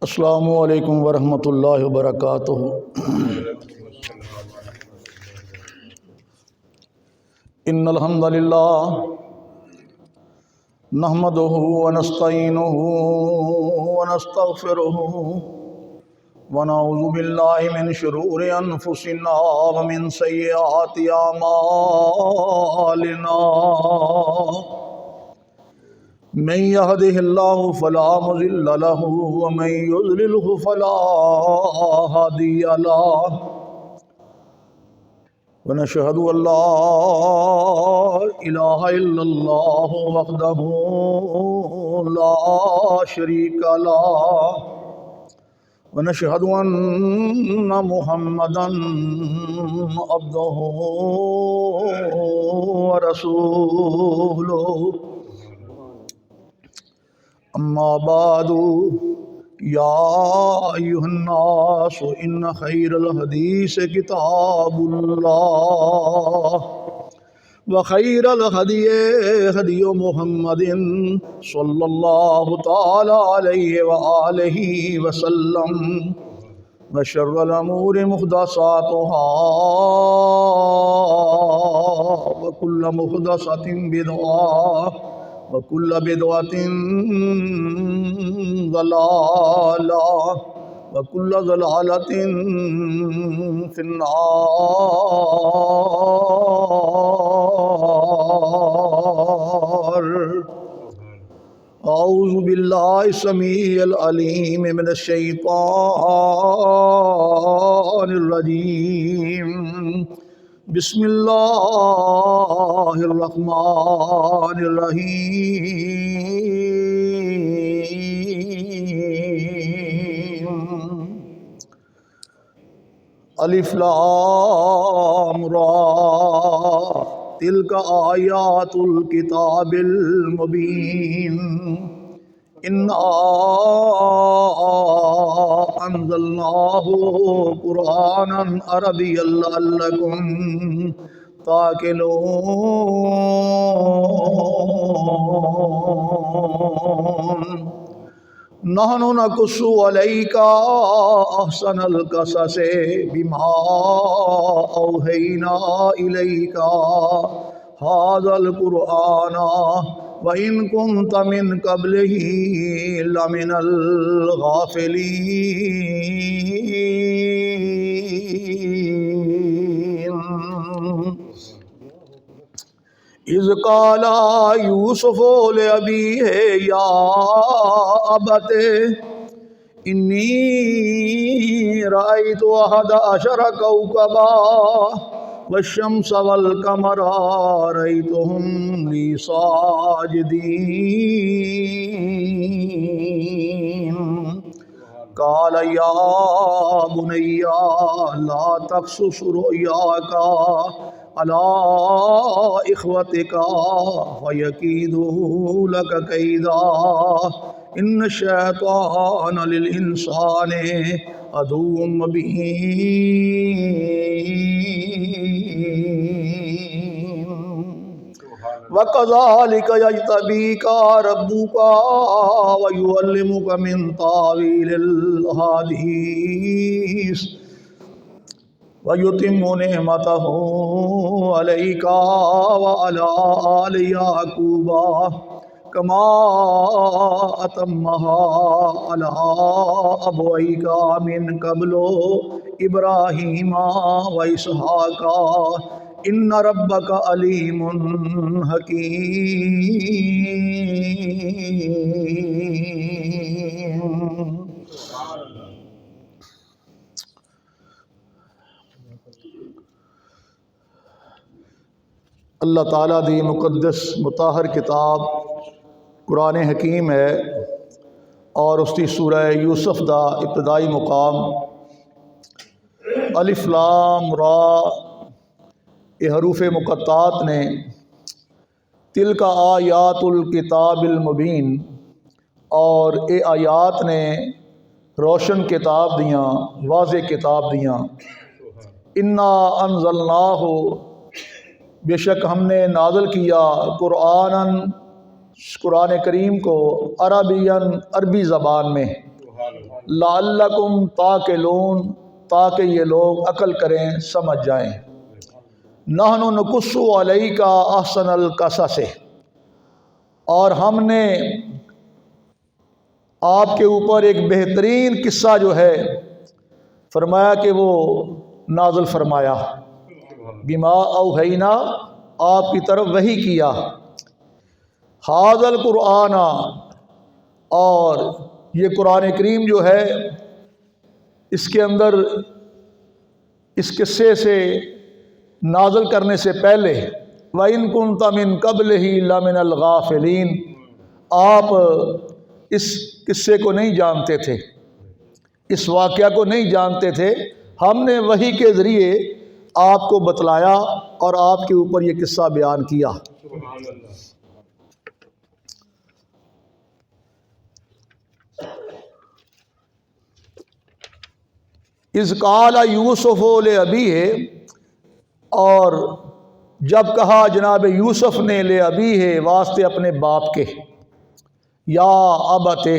अस्सलामु अलैकुम वरहमतुल्लाहि वबरकातुहू। इन्नल हम्दुलिल्लाह नहमदुहू व नस्तईनुहु व नस्तगफिरुहु व नऊज़ु बिल्लाहि मिन शुरूरि अनफुसिना व मिन सय्यिआति अमालिना। मन यहदिहिल्लाहु फला मुज़िल्ल लहु व मन युज़लिल्हु फला हादिय लहु व नशहदु अल्ला इलाहा इल्लल्लाहु वहदहु ला शरीक लहु व नशहदु अन्ना मुहम्मदन अब्दुहु व रसूलुहु। अम्मा बादु या अय्युहन्नास इन्न खैरल हदीस किताबुल्लाह व खैरल हदिये हदियु मुहम्मदिन सल्लल्लाहु तआला अलैहि व आलिहि वसल्लम व शर्रल अमूरि मुहदसातुहा व कुल्ल मुहदसतिन बिदअह व कुल्ल बिदअतिन ज़लाला व कुल्ल ज़लालतिन फिन्नार। औज़ु बिल्लाहि समीइल अलीम मिनश शैतानिर रजीम। बिस्मिल्लाहिर रहमानिर रहीम। अलिफ लाम रा तिल्का आयातुल किताबिल मुबीन। इन्ना अंज़लनाहु कुरानन अरबिय्यन लअल्लकुम ताक़िलून। नहनु नकुस्सु अलैका अहसनल क़ससि बिमा औहैना इलैका हाज़ल क़ुरआना व इन कुन्त मिन क़ब्लिही लमिनल गाफ़िलीन। इज़ क़ाला यूसुफ़ु लिअबीहि या अबते इन्नी रअयतु अहद अशर कौकबा वश्शम्स वल क़मरा रअयतुहुम ली साजिदीन। क़ाल या बुनय्या ला तक़्सुस रुअयाका अला इख़्वतिका फ़यकीदू लक कैदा इन्न शैतान लिल इंसानि अदुव्वुम मुबीन। वकज़ालिका यज्तबीका रब्बुका व युअल्लिमुका मिन तावीलिल हदीस व युतिम्मु निअमतहु अलैका व अला आलि याकूबा कमा अतम्महा अला अबवैका मिन क़ब्लु इब्राहीमा व इसहाका इन्न रब्बका अलीमुन हकीम। अल्लाह ताला दी मुक़द्दस मुताहर किताब कुरान हकीम है और उसकी सूरह यूसुफ दा इब्तदाई मुकाम अलिफ लाम रा ये हरूफ मुक़त्तात ने तिल्का आयातुल किताबिल मुबीन और ये आयात ने रोशन किताब दियाँ वाज़े किताब दियाँ। इन्ना अंज़लनाहु बेशक हमने नाज़िल किया कुरान करीम को अरबियन अरबी ज़बान में लअल्लकुम ताक़िलून, ताकि ये लोग अकल करें, समझ जाएं। नहनु नकुस्सु अलैका अहसनल क़सस, और हमने आपके ऊपर एक बेहतरीन किस्सा जो है फरमाया कि वो नाज़िल फरमाया। बिमा औहैना, आपकी तरफ वही किया। हाज़ल कुरआना, और ये कुरान करीम जो है इसके अंदर इस किस्से से नाज़िल करने से पहले व इन कुन्ता मिन क़ब्लिही लमिनल गाफ़िलीन, आप इस किस्से को नहीं जानते थे, इस वाक़या को नहीं जानते थे। हमने वही के ज़रिए आपको बतलाया और आपके ऊपर ये किस्सा बयान किया। इज़क़ाल यूसुफ़ ले अबी है, और जब कहा जनाब यूसुफ ने ले अबी है, वास्ते अपने बाप के, या अबते,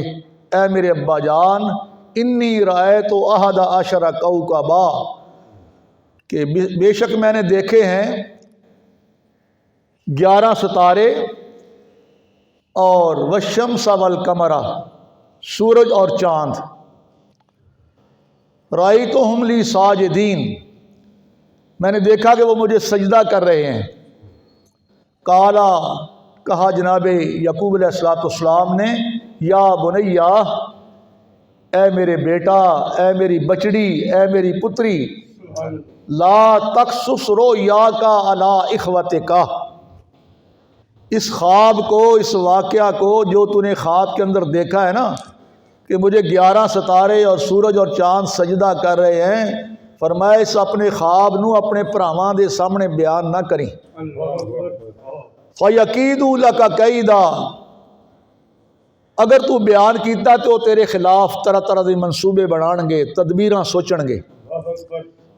ए मेरे अब्बा जान, इन्नी राय तो अहदा अशरा कौकबा, कि बेशक मैंने देखे हैं 11 सितारे, और वशम्स वल कमरा, सूरज और चांद। राई तो हम ली साजिदीन, मैंने देखा कि वो मुझे सजदा कर रहे हैं। काला, कहा जनाब यकूब अलैहिस्सलाम ने, या बुनैया, ए मेरे बेटा, ए मेरी बचड़ी, ए मेरी पुत्री, ला तक़सुस रोया का अला इख़वते का, इस ख्वाब को, इस वाक़या को जो तूने ख्वाब के अंदर देखा है ना कि मुझे 11 सितारे और सूरज और चांद सजदा कर रहे हैं, फरमाया इस अपने ख्वाब नू अपने भरावां दे सामने बयान ना करी। फ़यकीदू लका कैदा, अगर तू बयान किया तो तेरे खिलाफ तरह तरह के मनसूबे बनाएंगे, तदबीर सोचणगे।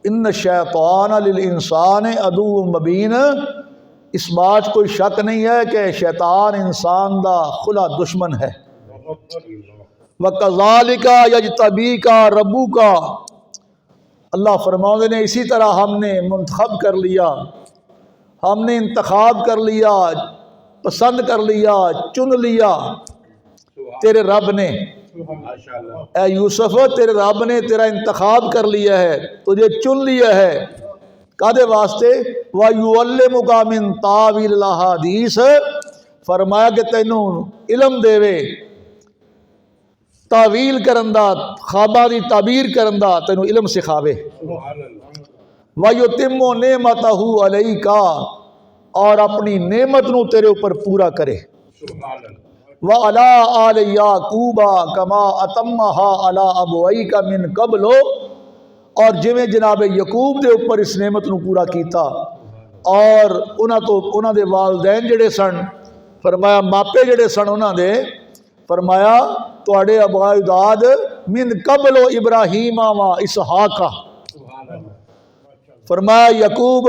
इन्न शैतान लिल इंसान अदुव्वुम मुबीन, इस बात कोई शक नहीं है कि शैतान इंसान दा खुला दुश्मन है। व कज़ालिका यजतबीका रब्बुका, अल्लाह फरमाते ने इसी तरह हमने मुंतखब कर लिया, हमने इंतखाब कर लिया, पसंद कर लिया, चुन लिया तेरे रब ने। ए यूसुफ, तेरे रब ने तेरा इंतखाब कर लिया है, तुझे चुन लिया है। कादे वास्ते? व युअल्लिमुका मिन तावील अहादीस, फरमाया कि तैनू इलम देवे तावील करन दा, ख्वाबां दी ताबीर करन दा, तैनू इलम सिखावे। व युतिम्मु नेमतहू अलैका, और अपनी नेमत नू तेरे ऊपर पूरा करे। व अला आल याकूबा कमा अतम्महा अला अबवैका मिन कबलो, और जिवें जनाब यकूब दे ऊपर इस नेमत नू पूरा कीता, और उन्हां दे वालदैन जिहड़े सन, फरमाया मापे जिहड़े सन उन्हां दे, फरमाया तुहाडे अबाउदाद मिन कबलो इब्राहीमा व इसहाका, फरमाया यकूब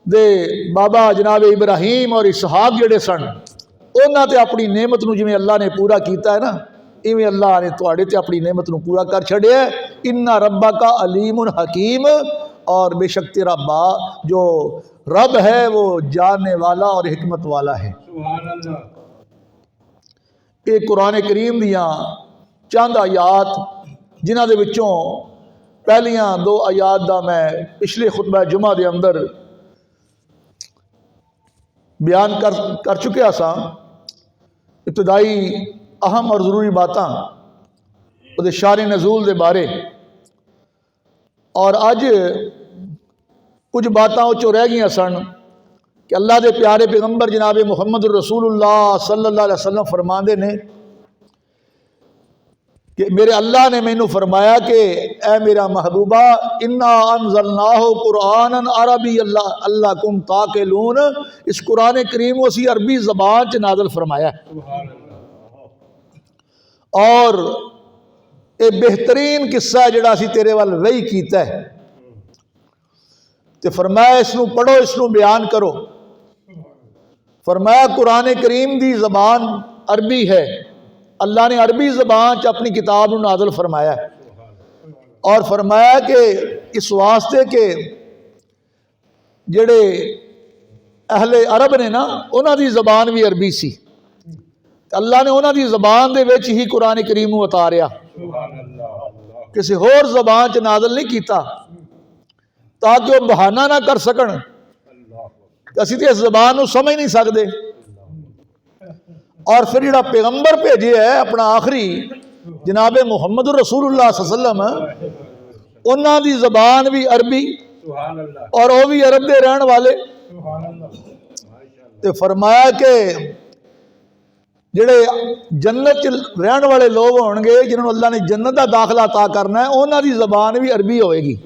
दे बाबा जनाब इब्राहीम और इसहाक जिहड़े सन, उन्हां ते अपनी नेमत नू जिवें अल्लाह ने पूरा कीता है ना, इवें अल्लाह ने तुहाडे ते अपनी नेमत नू पूरा कर छड़िया। इन्ना रब्बा का अलीमुन हकीम, और बेशक तेरा जो रब है वो जानने वाला और हिकमत वाला है। ये कुरान करीम दियाँ चंद आयात, जिन्हां दे विचों पहलियां 2 आयात दा मैं पिछले खुतबा जुमा दे अंदर बयान कर चुकिया सा। इब्तदाई अहम और ज़रूरी बातां उहदे शान नज़ूल दे बारे, और अज कुछ बातां उच्चों रह गई सन कि अल्लाह के प्यारे पैगंबर जनाब मुहम्मद रसूलुल्लाह सल्लल्लाहु अलैहि वसल्लम फरमाते ने कि मेरे अल्लाह ने मैनू फरमाया कि ए मेरा महबूबा, इन्ना अनज़लनाहु कुरआनन अरबी लअल्लकुम ताक़िलून, इस कुरान करीम को असी अरबी ज़बान च नाज़िल फरमाया, और ये बेहतरीन किस्सा जिहड़ा असी तेरे वाल वही कीता है, तो फरमाया इसनू पढ़ो, इसनू बयान करो। फरमाया कुरान करीम दी ज़बान अरबी है, अल्लाह ने अरबी ज़बान च अपनी किताब को नाज़िल फरमाया और फरमाया कि इस वास्ते के जेड़े अहले अरब ने ना उन्हां दी ज़बान भी अरबी सी, अल्लाह ने उन्हां दी ज़बान दे विच ही कुरान करीम नूं उतारिया, किसी होर ज़बान च नाज़िल नहीं कीता ताकि वह बहाना ना कर सकन असीं ते इस ज़बान नूं समझ नहीं सकते। और फिर जिहड़ा पैगंबर भेजे है अपना आखिरी जनाबे मुहम्मद रसूलुल्लाह सल्लल्लाहु अलैहि वसल्लम, उन्हां दी ज़बान भी अरबी और वह भी अरब दे रहन वाले। तो फरमाया कि जिहड़े जन्नत च रहन वाले लोग होणगे जिन्होंने अल्लाह ने जन्नत का दाखला अता करना है, उन्हां दी ज़बान भी अरबी होएगी।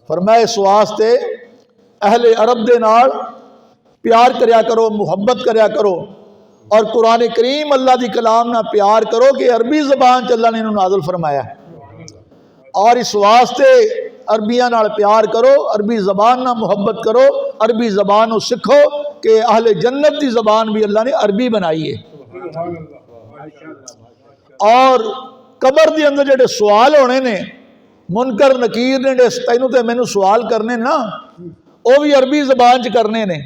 फरमाया इस वास्ते अहले अरब दे नाल प्यार करया करो, मुहब्बत करया करो और कुरान करीम अल्लाह दी कलाम ना प्यार करो कि अरबी ज़बान च अल्लाह ने इन्हूं नाज़िल फरमाया। और इस वास्ते अरबियां नाल प्यार करो, अरबी ज़बान ना मुहब्बत करो, अरबी ज़बान को सीखो कि अहले जन्नत की ज़बान भी अल्लाह ने अरबी बनाई है। और कबर के अंदर जेडे सवाल होने ने, मुनकर नकीर ने तैनू ते मैनू सवाल करने ना, वो भी अरबी ज़बान च करने ने।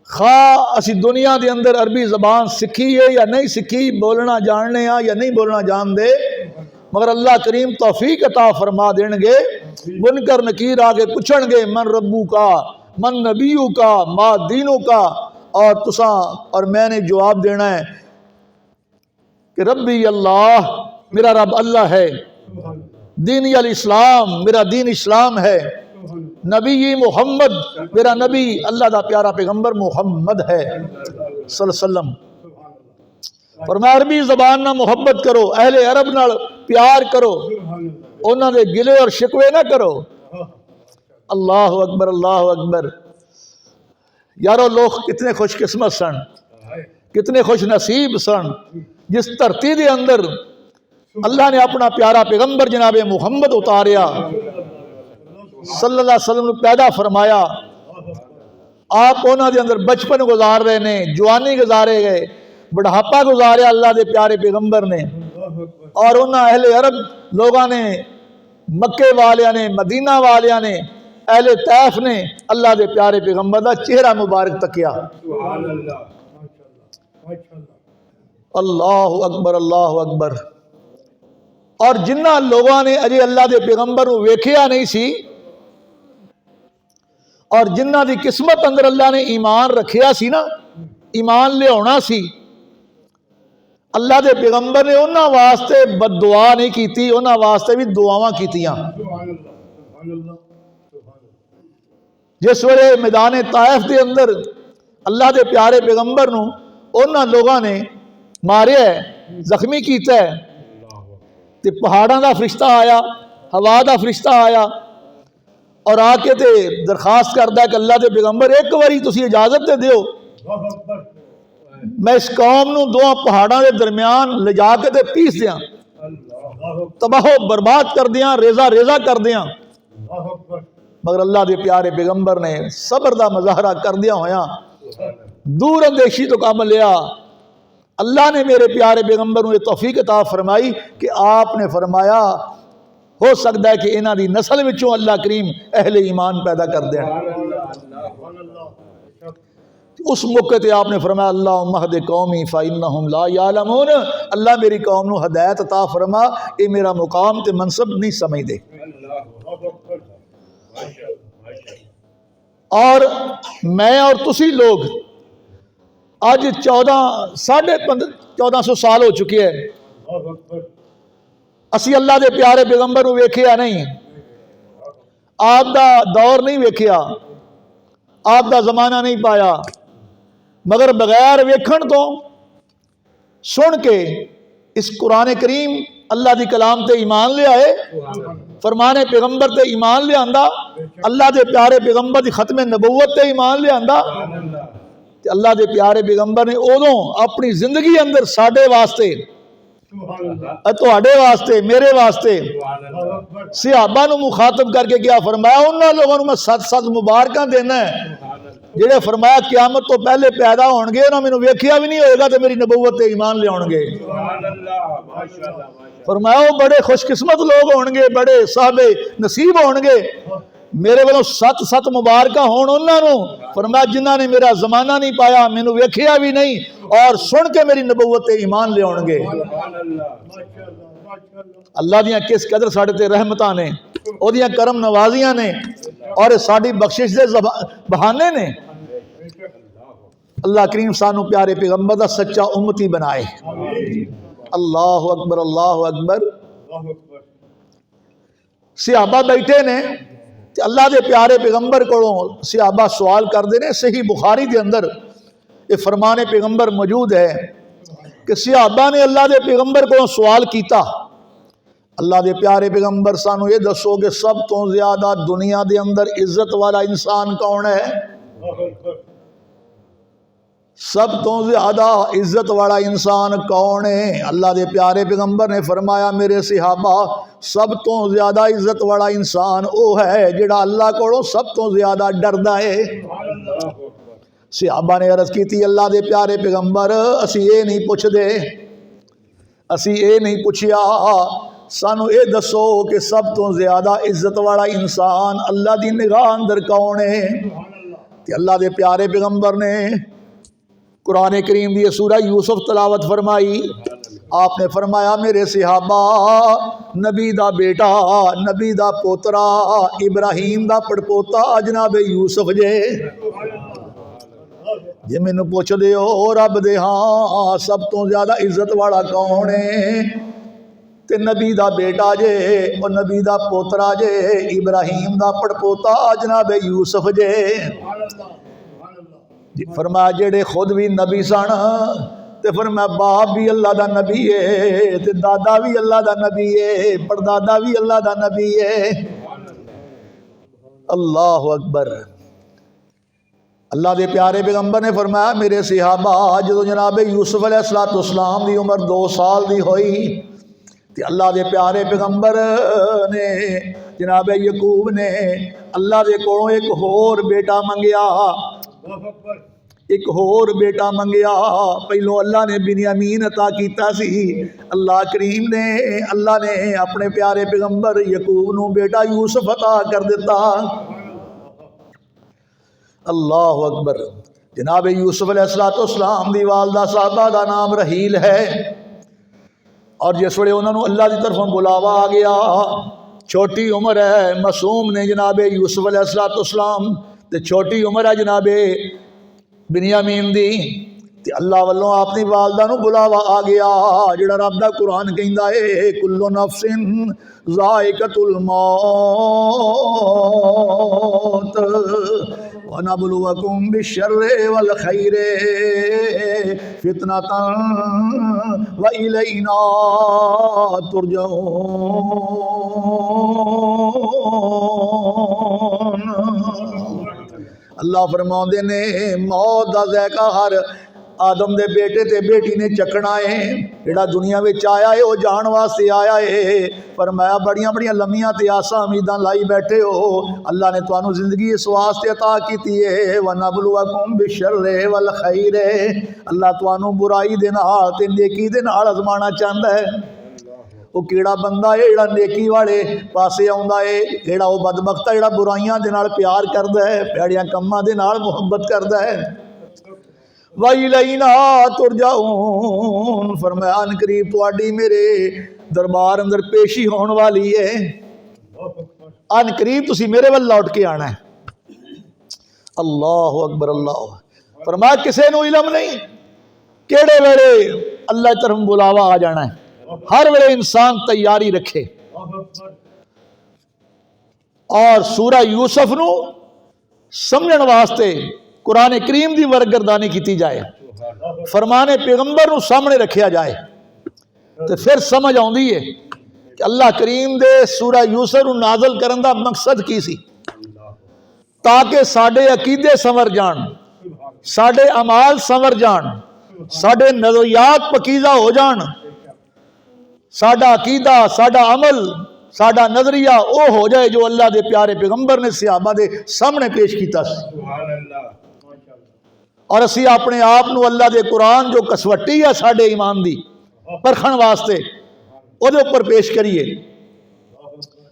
खा असी दुनिया के अंदर अरबी ज़बान सीखी है या नहीं सीखी, बोलना जानने या नहीं बोलना जानते, मगर अल्लाह करीम तौफीक अता फरमा देंगे। मुनकर नकीर आके पूछणगे मन रब्बू का, मन नबीयू का, मा दीनों का, और तुसा और मैंने जवाब देना है कि रब्बी अल्लाह, मेरा रब अल्लाह है, दीनी अल इस्लाम, मेरा दीन इस्लाम है, नबी मोहम्मद, मेरा नबी अल्लाह का प्यारा पैगंबर मोहम्मद है सल्लल्लाहु अलैहि वसल्लम। और मैं अरबी ज़बान ना मुहब्बत करो, अहले अरब नाल प्यार करो, उन्हां दे गिले और शिकवे ना करो। अल्लाह अकबर, अल्लाह अकबर। यारो लोग कितने खुशकिस्मत सन, कितने खुश नसीब सन जिस धरती के अंदर अल्लाह ने अपना प्यारा पैगंबर जनाबे मुहम्मद उतारिया, सल्लल्लाहु अलैहि वसल्लम पैदा फरमाया। आप उन्हां दे अंदर बचपन गुजार रहे ने, जवानी गुजारे गए, बुढ़ापा गुजारिया अल्लाह के प्यारे पैगंबर ने। और उन्हां अहले अरब लोगों ने, मक्के वालिया ने, मदीना वालिया ने, अहले तैफ ने अल्लाह के प्यारे पैगंबर का चेहरा मुबारक तकिया। अल्लाह अकबर, अल्लाह अकबर। और जिन्ना लोगों ने अजे अल्लाह के पैगंबर को वेखिया नहीं सी और जिन्ना की किस्मत अंदर अल्लाह ने ईमान रखिया सी ना, ईमान लियाना सी, अल्लाह के पैगंबर ने उन्होंने वास्ते बददुआ नहीं की, उन्होंने वास्ते भी दुआवां कीतियां। जिस वेले मैदान ताइफ के अंदर अल्लाह के प्यारे पैगंबर नूं उन्होंने लोगों ने मारिया, जख्मी किया, तो पहाड़ों का फरिश्ता आया, हवा का फरिश्ता आया और आके ते दरखास्त करता है कि अल्लाह के पैगंबर एक बारी तुसी इजाजत दे दियो, मैं इस कौम नूं दो पहाड़ों के दरम्यान ले जाके ते पीस दियां, तबाहो बर्बाद कर दियां, रेजा रेजा कर दियां। मगर अल्लाह के प्यारे पैगंबर ने सबर का मुजाहरा कर दिया होया दूर अंदेशी तो काम लिया। अल्लाह ने मेरे प्यारे पैगंबर को तौफीक अता फरमाई कि आपने फरमाया हो सकता है कि इन्हां दी नस्ल विचों अल्लाह करीम अहले ईमान पैदा कर दे। उस मौके ते आपने फरमाया अल्लाहुम्मा हद कौमी फ़इन्नहुम ला यालमून, अल्लाह मेरी कौम नूं हदायत अता फरमा, ये मेरा मुकाम ते मनसब नहीं समझदे। और मैं और तुसी लोग अज 1450 साल हो चुके हैं, असी अल्लाह के प्यारे पैगंबर को वेखिया नहीं, आपका दौर नहीं वेखिया, आपका जमाना नहीं पाया, मगर बगैर वेखण तो सुन के इस कुरान करीम अल्लाह की कलाम ते ईमान ले आए, फरमाने पैगंबर ते ईमान ले आंदा, अल्लाह के प्यारे पैगंबर की खत्म नबूवत ते ईमान ले आंदा। अल्लाह के प्यारे पैगंबर ने उदों अपनी जिंदगी अंदर साडे वास्ते, तुहाडे वास्ते, मेरे वास्ते सहाबा नूं मुखातब करके क्या फरमाया, उन्होंने लोगों को मैं 7 मुबारक देना है जेड़े फरमाया क़यामत तो पहले पैदा होणगे उन्हां मैनूं वेखिया भी नहीं होएगा तो मेरी नबूवत ते ईमान लियाउणगे। फरमाया वो बड़े खुशकिस्मत लोग होणगे, बड़े साहबे नसीब होणगे। मेरे वालों 7 मुबारक होण उन्हां नूं फरमाया जिन्हां ने मेरा जमाना नहीं पाया, मैनूं वेखिया भी नहीं और सुन के मेरी नबूवत ते ईमान लियाउणगे। अल्लाह दियां किस कदर साडे ते रहमतां ने, ओदियां करम नवाजियां ने और साडी बख्शिश दे बहाने ने। अल्लाह करीम सानू प्यारे पैगंबर दा सच्चा उम्मती बनाए। अल्लाह अकबर, अल्लाह अकबर। सहाबा बैठे ने ते अल्लाह दे प्यारे पैगंबर कोलों सहाबा सवाल करते ने। सही बुखारी के अंदर ये फरमाने पैगंबर मौजूद है कि सहाबा ने अल्लाह दे पैगंबर कोलों सवाल किया, अल्लाह दे प्यारे पैगंबर सानू ये दसो कि सब तो ज्यादा दुनिया के अंदर इज्जत वाला इंसान कौन है? सब तो ज्यादा इज्जत वाला इंसान कौन है? अल्लाह दे प्यारे पैगंबर ने फरमाया मेरे सहाबा, सब तो ज्यादा इज्जत वाला इंसान वो है जिहड़ा अल्लाह कोलों सब तो ज्यादा डरदा है। सहाबा ने अर्ज की अल्लाह दे प्यारे पैगंबर असी ये नहीं पुछदे, असी ये नहीं पुछया, सानू ये दसो कि सब तो ज्यादा इज्जत वाला इंसान अल्लाह की निगाह अंदर कौन है? ते अल्लाह दे प्यारे पैगंबर ने कुरान करीम की सूरह यूसुफ तलावत फरमाई। आपने फरमाया मेरे सहाबा, नबी दा बेटा, नबी दा पोतरा, इब्राहिम दा पड़पोता जनाब यूसुफ जे। जे मैनू पुछदे हो रब दे हाँ सब तो ज्यादा इज्जत वाला कौन है ते नबी दा बेटा जे, और नबी दा पोतरा जे, इब्राहिम दा पड़पोता जनाब यूसुफ जे। फरमाया जेड़े खुद भी नबी सन ते फरमाया बाप भी अल्लाह दा नबी है ते दादा भी अल्लाह दा नबी है, परदादा भी अल्लाह दा नबी है। अल्लाह अकबर। अल्लाह दे प्यारे पैगंबर ने फरमाया मेरे सहाबा, जो जनाब यूसुफ अलैहिस्सलाम की उम्र 2 साल की हुई ते अल्लाह दे प्यारे पैगंबर ने जनाब यकूब ने अल्लाह दे कोलों एक होर बेटा मंगया, एक होर बेटा मंगया। पहलों अल्लाह ने बिन्यामीन अता कीता सी, अल्लाह करीम ने अल्लाह ने अपने प्यारे पैगंबर यकूब नूं बेटा यूसुफ अता कर दिता। अल्लाह अकबर। जनाब यूसुफ अलैहिस्सलाम दी वालदा साहबा दा नाम रहील है और जिस वे उन्होंने अल्लाह की तरफों बुलावा आ गया, छोटी उम्र है, मासूम ने जनाब यूसुफ अलैहिस्सलाम ते छोटी उम्र है जनाबे बिन्यामीन दी ते अल्लाह वालों अपनी वालदा नूं बुलावा आ गया जिहड़ा रब दा कुरान कहंदा है कुल्लु नफ्सिन ज़ाइक़तुल मौत व नबलुवकुम बिश्शर्रि वल खैरि फितनतन व इलैना तुरजऊन। अल्लाह फरमाते ने मौत का ज़ायका हर आदम दे बेटे ते बेटी ने चखना है। जिहड़ा दुनिया में आया है वह जान वास्ते आया है। फरमाया बड़ियां बड़ियां लम्मियां ते आसा उम्मीदां लाई बैठे हो, अल्लाह ने तुहानू जिंदगी इस वास्ते अता की है। व नबलुवकुम बिश्शर्रि वल खैरि, अल्लाह तुहानू बुराई दे नाल ते नेकी दे नाल आजमाना चाहता है। वो किहड़ा बंदा है जिहड़ा नेकी वाले पासे आउंदा है, जिहड़ा वो बदबख्त है जिहड़ा बुराइयां दे नाल प्यार करदा है, भैड़ियां कम्मां दे नाल मुहब्बत करदा है। वइलैना तुरजाऊन, फरमाया अन करीब तुहाडी मेरे दरबार अंदर पेशी होने वाली है, अन करीब तुसी मेरे वल लौट के आना है। अल्लाह अकबर। अल्लाह फरमाया किसी नूं इलम नहीं केड़े वेले अल्लाह की तरफ बुलावा आ जाना है, हर वेले इंसान तैयारी रखे। और सूरा यूसुफ नूं समझण वास्ते कुरान करीम की वरगरदानी की जाए, फरमाने पैगंबर नूं सामने रखा जाए तो फिर समझ आउंदी है कि अल्लाह करीम दे सूरा यूसुफ नूं नाज़िल करन दा मकसद की सी, ताकि साडे अकीदे संवर जान, साडे अमाल संवर जान, साडे नज़रियात पकीज़ा हो जान, साडा अकीदा, साडा अमल, साडा नजरिया वो हो जाए जो अल्लाह के प्यारे पैगंबर ने सहाबा के सामने पेश किया। और असी अपने आप नूं अल्लाह दे कुरान जो कसवट्टी है साडे ईमान दी परखण वास्ते उहदे उपर पेश करिए।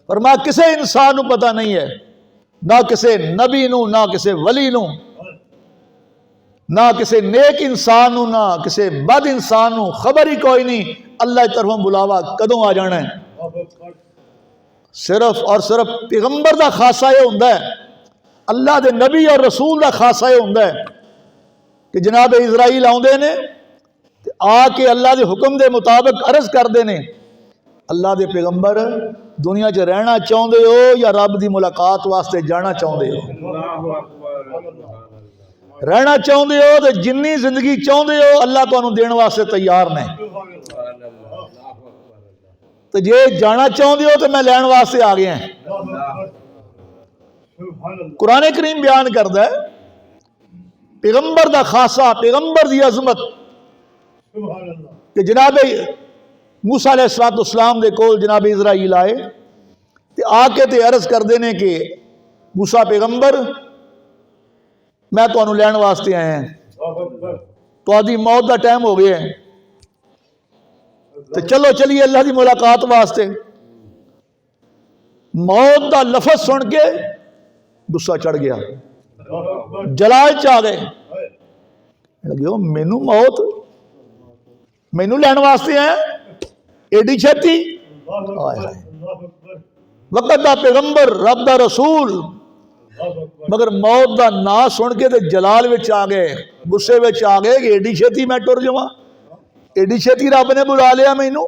पर मैं किसी इंसान नूं पता नहीं है, ना किसी नबी नूं, ना किसी वली नूं, ना किसी नेक इंसान नूं, ना किसी बद इंसान नूं खबर ही कोई नहीं अल्लाह की तरफों बुलावा कदों आ जाना है। सिर्फ और सिर्फ पैगंबर का खासा यह होंदा है, अल्लाह के नबी और रसूल का खासा यह होंदा है कि जनाब इजराइल आउंदे ने ते आके अल्लाह के हुक्म के मुताबिक अर्ज करते हैं, अल्लाह के पैगंबर दुनिया च रहना चाहते हो या रब की मुलाकात वास्ते जाना चाहते हो? रहना चाहते हो तो जिन्नी जिंदगी चाहते हो अल्लाह तुहानू देने वास्ते तैयार ने, तो जे जाना चाहते हो तो मैं लैन वास्ते आ गया। कुरान करीम बयान करता है पैगंबर का खासा, पैगंबर की अजमत कि जनाब मूसा अलैहिस्सलाम दे कोल जनाब इजराइल आए ते आके ते अर्ज करते हैं कि मूसा पैगंबर मैं तुहानू लैन वास्ते आया, तुहाडी मौत का टाइम हो गया है, तो चलो चलिए अल्लाह की मुलाकात वास्ते। मौत का लफज सुन के गुस्सा चढ़ गया, जलाल च आ गए, लगे मैनू मौत मैनू लैन वास्ते आया एडी छेती? वक़्त दा पैगंबर रब दा रसूल, मगर मौत का ना सुन के तो जलाल विच आ गए, गुस्से विच आ गए कि एडी छेती मैं टुर जावां, एडी छेती रब ने बुला लिया मैनू।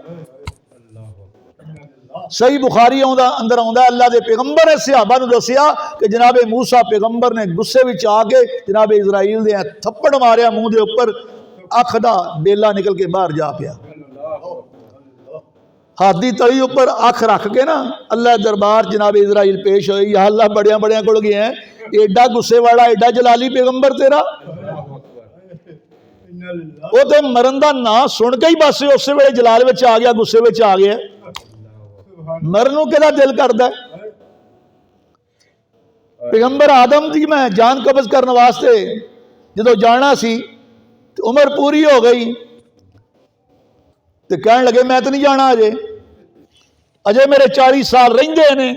सही बुखारी अंदर आउंदा अल्लाह के पैगंबर ने सहाबा नूं दसिया कि जनाब मूसा पैगंबर ने गुस्से विच आके जनाब इजराइल दे थप्पड़ मारिया मुंह दे उपर, अख दा बेला निकल के बाहर जा पिया। हाथ दी तली उपर अख रख के ना अल्लाह दरबार जनाब इजराइल पेश होए, या अल्लाह बड़िया बड़िया कोल गया है, एडा गुस्से वाला एडा जलाली पैगंबर तेरा, वो तो मरन का ना सुन के ही बस उस वे जलाल में आ गया, गुस्से में आ गया। मरन नूं किहदा दिल करदा है? पैगंबर आदम की मैं जान कब्ज करने वास्ते जो जाना सी तो उम्र पूरी हो गई, तो कह लगे मैं तो नहीं जाना अजे, अजे मेरे 40 साल रहिंदे ने।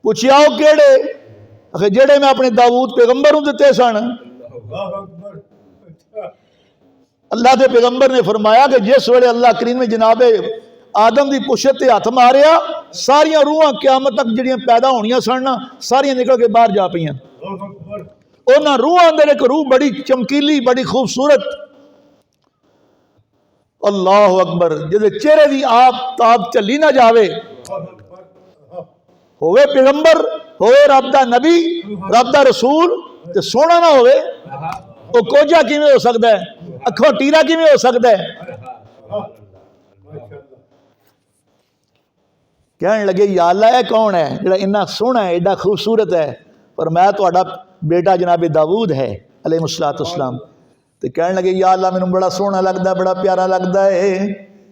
पूछिया वो केड़े? आखे जेड़े मैं अपने दाऊद पैगंबर नूं दिते सन। अल्लाह के पैगंबर ने फरमाया कि जिस वेले अल्लाह करीम ने जनाबे आदम की पुछत ते हथ मारिया, सारिया रूहां क्यामत तक जिहड़ियां पैदा होनियां सन सारियां निकल के बाहर जा पईयां। उन्हां रूहां अंदर एक रूह बड़ी चमकीली, बड़ी खूबसूरत, अल्लाह अकबर, जिहदे चेहरे की आप ताब झली ना जावे, होवे पैगंबर, होवे रब दा नबी, रब दा रसूल, ते सोना ना होवे, वो कोझा किवें हो सकता है? अखों टीरा किवें हो सकता है? कहने लगे या अल्लाह यह कौन है जिहड़ा इन्ना सोहना है, एडा खूबसूरत है? पर मैं तुहाडा बेटा जनाबे दाऊद है अलैहिस्सलाम। तो कहने लगे या अल्लाह मैनूं बड़ा सोहना लगता है, बड़ा प्यारा लगता है।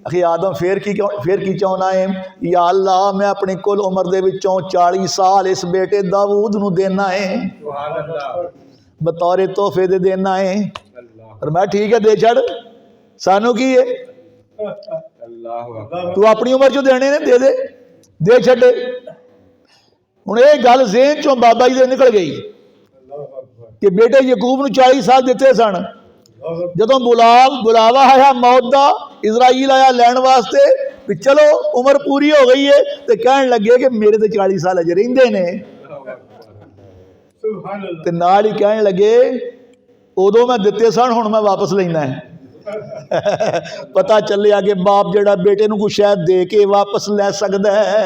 अखी आदम फिर की चाहना है? या अल्लाह मैं अपनी कुल उम्र दे विचों 40 साल इस बेटे दाऊद नूं देना है, बतौरे तोहफे दे देना है। और मैं ठीक है दे छड़, सानू की है, तू अपनी उम्र चो देने ने दे छड़े। हुण ये गल ज़हन चों बाबा जी दे निकल गई कि बेटे यकूब नूं 40 साल दिते सन, जदों बुलावा आया मौत का, इजराइल आया लैण वास्ते भी चलो उम्र पूरी हो गई है, तो कहन लगे कि मेरे तो 40 साल अजे रहिंदे ने। ते नाल ही कहन लगे उदों मैं दिते सन, हुण मैं वापस लेना है। पता चलिया कि बाप जिहड़ा बेटे नूं कुछ शायद दे के वापस लै सकदा है।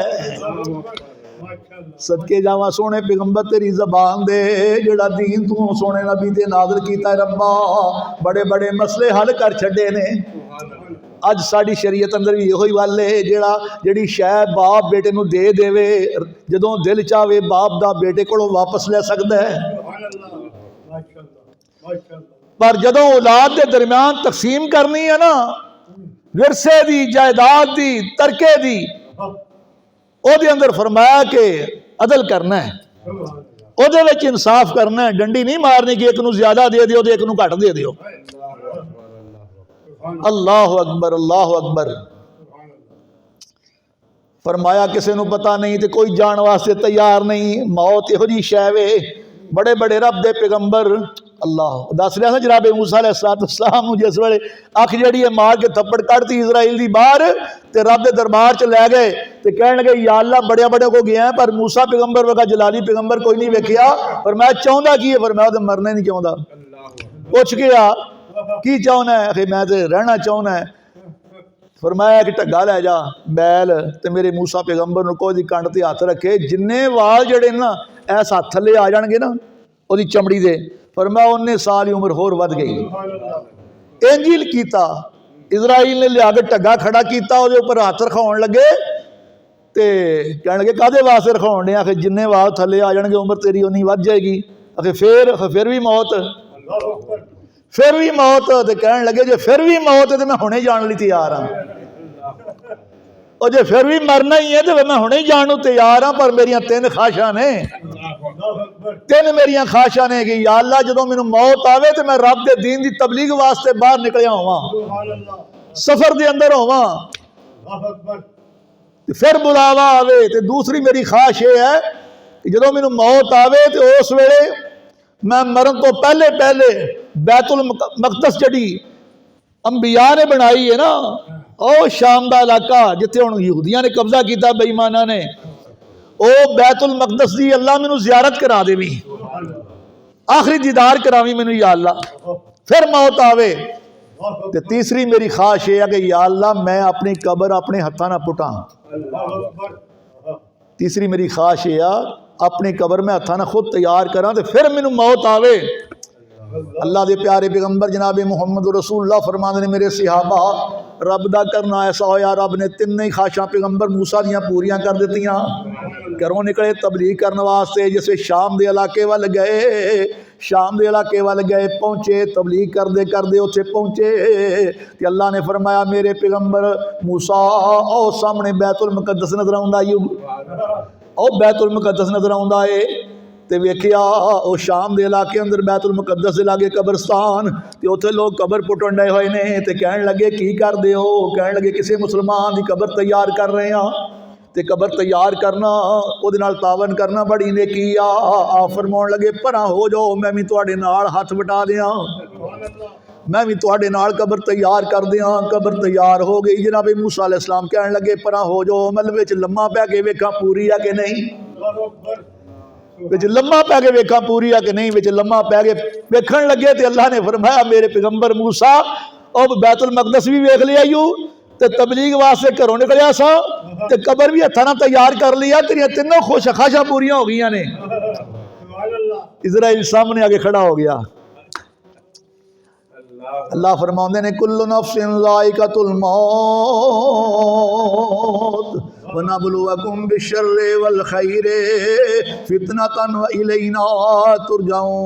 सदके जावा सोने पैगंबर तेरी जबान दे, जिहड़ा दीन तू सोने नबी ते नाज़िल कीता रब्बा, बड़े बड़े मसले हल कर छड्डे ने। अज साडी शरीयत अंदर भी इहो ही गल है, जिहड़ी शै बाप बेटे नूं दे देवे, जदों दिल चाहे बाप दा बेटे कोलों वापस लै सकदा है। पर जदों औलाद के दरम्यान तकसीम करनी है ना, विरसे दी, जायदाद दी, तरके दी, ਉਹਦੇ अंदर फरमाया कि अदल करना है। ਉਹਦੇ ਵਿੱਚ इंसाफ करना है, डंडी नहीं मारनी कि एक नूं ज्यादा दे दिओ ते एक नूं घट दे दिओ। अल्लाह अकबर, अल्लाह अकबर। फरमाया किसी नूं पता नहीं तो कोई जान वास्ते तैयार नहीं, मौत इहो जी शै वे। बड़े बड़े रब दे पैगंबर अल्लाह दस रहा था जनाबे मूसा अलैहिस्सलाम जिस वेले अख जी मार के थप्पड़ कढ़ती इजराइल की बाहर ते रब के दरबार च लै गए तो कह लगे या अल्लाह बड़े बड़े को गया पर मूसा पैगंबर वगा जलाली पैगंबर कोई नहीं वेखिया। पर मैं चाहता की है, पर मैं तो मरना नहीं चाहता। पुछ गया की चाहना है, आखिर मैं तो रहना चाहना है। फरमाया कि ढग्गा लै जा बैल ते मेरे मूसा पैगंबर नूं कोई कंड ते हथ रखे, जिन्ने वाल जड़े ना ऐस हथ थले आ जाणगे ना ओदी चमड़ी दे, पर मैं उन्ने साल ही उम्र होर वध गई। इंजिल कीता इजराइल ने लिया के ढग्गा खड़ा किया, उहदे उपर हथ रखाउण लगे ते कहण लगे काहदे वास्ते रखाउण डे? आखिर जिन्ने वाल थले आ जाणगे उम्र तेरी उन्नी वध जाएगी। आखिर फिर भी मौत, फिर भी मौत। तो कहण लगे जे फिर भी मौत है तो मैं हुणे जाण लई तैयार हाँ, और जे फिर भी मरना ही है तो मैं हुणे ही जाण नूं तैयार हाँ। पर मेरिया तीन ख्वाहिशां ने, तीन मेरिया ख्वाहिशां ने कि या अल्लाह जदों मैनूं मौत आवे तो मैं रब दे दीन दी तबलीग वास्ते बाहर निकलिया होवां, सफर दे अंदर होवां, फिर बुलावा आवे। तो दूसरी मेरी ख्वाहिश ये है कि जदों मैनूं मौत आवे तो उस वेले मैं मरन तो पहले पहले बैतुल मकदस जड़ी अंबिया ने बनाई है ना, ओ शाम का इलाका जिथे हुण यहूदियां ने कब्जा किया बेईमाना ने, ओ बैतुल मकदस की अल्लाह मैनूं ज़ियारत करा देवी, आखिरी दीदार करावी मैनूं या अल्लाह, फिर मौत आवे। ते तीसरी मेरी ख्वाहिश है कि या अल्लाह मैं अपनी कबर अपने हत्थां नाल पुटां। तीसरी मेरी ख्वाहिश है अपनी कबर में हत्थां नाल खुद तैयार करा तो फिर मैनूं मौत आवे। अल्लाह के प्यारे पैगंबर जनाबे मुहम्मद रसूलुल्लाह फरमाते ने मेरे सहाबा रब दा करना ऐसा होया, रब ने तीन ही ख्वाहिशां पैगंबर मूसा दियां पूरियां कर दित्तियां। घरों निकले तबलीग करने वास्ते, जिसे शाम के इलाके वाल गए, शाम के इलाके वाल गए, पहुँचे तबलीग करते करते उत्थे पहुँचे तो अल्लाह ने फरमाया मेरे पैगंबर मूसा ओ सामने बैतुल मुकद्दस नजर आउंदा है, ओ बैतुल मुकद्दस नजर आउंदा है। तो वेखिया वो शाम के इलाके अंदर बैतुल मुकद्दस के लागे कब्रस्तान, तो उत्थे लोग कबर पुटन डे हुए ने। तो कहन लगे की करदे हो? कहन लगे किसी मुसलमान की कबर तैयार कर रहे हैं। तो कबर तैयार करना उहदे नाल तावन करना बड़ी नेकी आ। फरमाउण लगे परा हो जाओ, मैं भी तुहाडे नाल हथ वटा दियां, मैं भी तुहाडे नाल कबर तैयार कर दियां। कबर तैयार हो गई। जनाबे मूसा अलैहिस्सलाम कहन लगे परा हो जाओ, मलबे च लम्मा पै के वेखां पूरी है कि नहीं, विच लम्मा पै के वेखां पूरी है कि नहीं। विच लम्मा पै के वेखण लगे तो अल्लाह ने फरमाया मेरे पैगंबर मूसा अब बैतुल मकदस भी वेख लिया यू, तो तबलीग वास्ते घरों निकलिया सा, तो कबर भी हत्थां नाल तैयार कर लिया, तेरिया तीनों खुश ख्वाहिशां पूरियां हो गई ने। इजराइल सामने आके खड़ा हो गया। अल्लाह फरमाते ने कुल्लु नफ्सिन ज़ाइक़तुल मौत व नबलुवकुम बिश्शर्रि वल खैरि फितनतन व इलैना तुरजाऊन।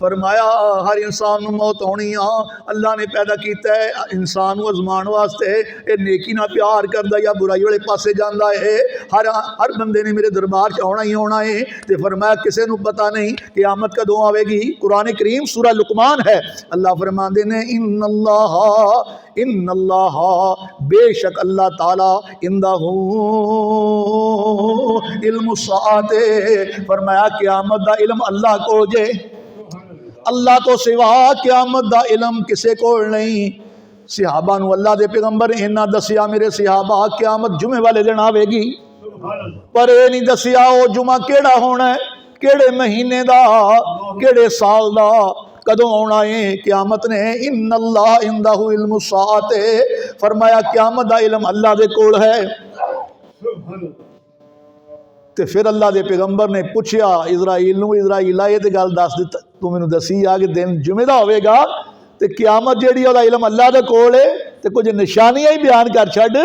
फरमाया हर इंसान नूं मौत होनी आ। अल्लाह ने पैदा किया है इंसान नूं आजमान वास्ते, ये नेकी नाल प्यार करदा या बुराई वाले पासे जांदा है। हर बंदे ने मेरे दरबार च आना ही आना है। तो फरमाया किसी नूं पता नहीं क़यामत कदों आवेगी। कुरान करीम सूरह लुकमान है, अल्लाह फरमाते ने इन्नल्लाह बेशक अल्लाह ताला इंदहू इल्मुस साअते, फरमाया क़यामत दा इल्म अल्लाह को जे, अल्लाह तो सिवा क़यामत दा इल्म किसे कोल नहीं। सहाबा नूं अल्लाह दे पैगंबर इन्ना दसिया मेरे सहाबा क़यामत जुमे वाले दिन आवेगी, पर यह नहीं दसिया वो जुमा केड़ा होना है, केड़े महीने दा, केड़े साल दा, कदों आना है। क़यामत ने इन्नल्लाह इंदहु इल्मुस साअते, फरमाया क़यामत दा इल्म अल्लाह दे कोल है। तो फिर अल्लाह के पैगंबर ने पूछया इजराइल नूं, इजराइला ये तो गल दस दिता तू मैनूं दसी आ कि दिन जुमे दा होवेगा तो क़यामत जिहड़ी ओहदा इल्म अल्लाह दे कोल है, तो कुछ निशानियां ही बयान कर छड्ड।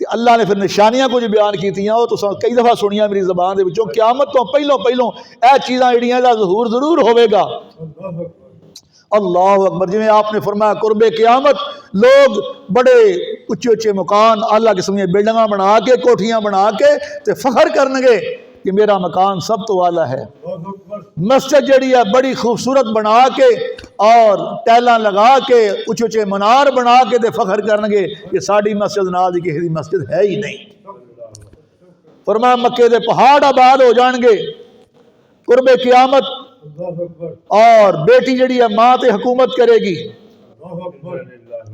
तो अल्लाह ने फिर निशानियां कुछ बयान कीतियां, वो तुसां कई दफ़ा सुनिया मेरी ज़बान दे विचों। क़यामत तो पहलों पहलों यह चीज़ां जिहड़ियां दा ज़हूर जरूर होवेगा। अल्लाह अकबर। जिवें आपने फरमाया कुर्बे क़यामत लोग बड़े उच्चे उच्चे मकान आला किस्म दी बिल्डिंगां बना के कोठियां बना के ते फखर करनगे कि मेरा मकान सब तो आला है। मस्जिद जड़ी है बड़ी खूबसूरत बना के और टैलां लगा के उच्चे उच्चे मनार बना के ते फखर करनगे कि साड़ी मस्जिद नाल दी किसी दी मस्जिद है ही नहीं। फरमाया मक्के दे पहाड़ आबाद हो जाएंगे कुर्बे क़यामत, और बेटी जड़ी है मां ते हुकूमत करेगी,